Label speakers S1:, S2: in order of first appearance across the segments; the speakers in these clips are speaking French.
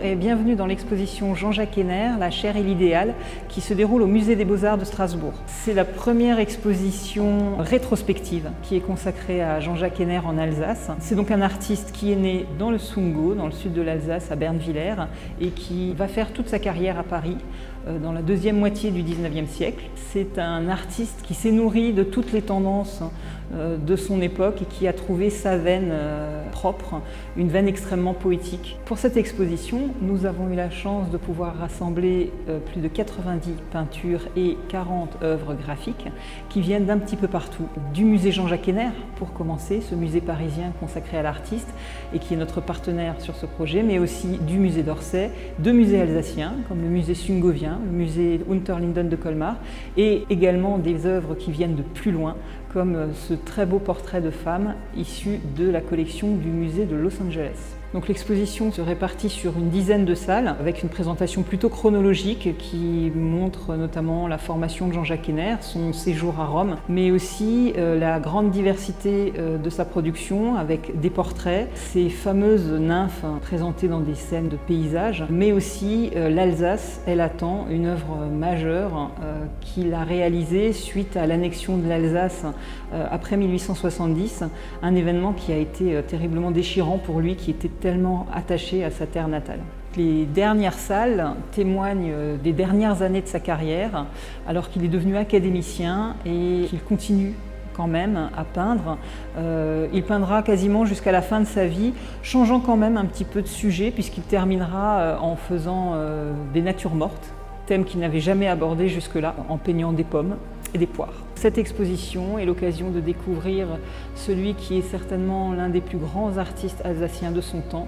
S1: et bienvenue dans l'exposition Jean-Jacques Henner, La chair et l'idéal, qui se déroule au Musée des Beaux-Arts de Strasbourg. C'est la première exposition rétrospective qui est consacrée à Jean-Jacques Henner en Alsace. C'est donc un artiste qui est né dans le Sundgau, dans le sud de l'Alsace, à Bernwiller, et qui va faire toute sa carrière à Paris dans la deuxième moitié du XIXe siècle. C'est un artiste qui s'est nourri de toutes les tendances de son époque et qui a trouvé sa veine propre, une veine extrêmement poétique. Pour cette exposition, nous avons eu la chance de pouvoir rassembler plus de 90 peintures et 40 œuvres graphiques qui viennent d'un petit peu partout. Du musée Jean-Jacques Henner, pour commencer, ce musée parisien consacré à l'artiste et qui est notre partenaire sur ce projet, mais aussi du musée d'Orsay, de musées alsaciens comme le musée Sungowien, le musée Unterlinden de Colmar, et également des œuvres qui viennent de plus loin, comme ce très beau portrait de femme issu de la collection du musée de Los Angeles. Donc l'exposition se répartit sur une dizaine de salles avec une présentation plutôt chronologique qui montre notamment la formation de Jean-Jacques Henner, son séjour à Rome, mais aussi la grande diversité de sa production avec des portraits, ces fameuses nymphes présentées dans des scènes de paysages, mais aussi l'Alsace, elle attend, une œuvre majeure qu'il a réalisée suite à l'annexion de l'Alsace après 1870, un événement qui a été terriblement déchirant pour lui qui était tellement attaché à sa terre natale. Les dernières salles témoignent des dernières années de sa carrière, alors qu'il est devenu académicien et qu'il continue quand même à peindre. Il peindra quasiment jusqu'à la fin de sa vie, changeant quand même un petit peu de sujet, puisqu'il terminera en faisant des natures mortes, thème qu'il n'avait jamais abordé jusque-là, en peignant des pommes et des poires. Cette exposition est l'occasion de découvrir celui qui est certainement l'un des plus grands artistes alsaciens de son temps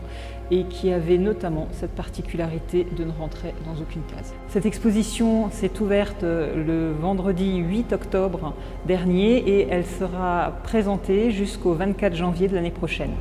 S1: et qui avait notamment cette particularité de ne rentrer dans aucune case. Cette exposition s'est ouverte le vendredi 8 octobre dernier et elle sera présentée jusqu'au 24 janvier de l'année prochaine.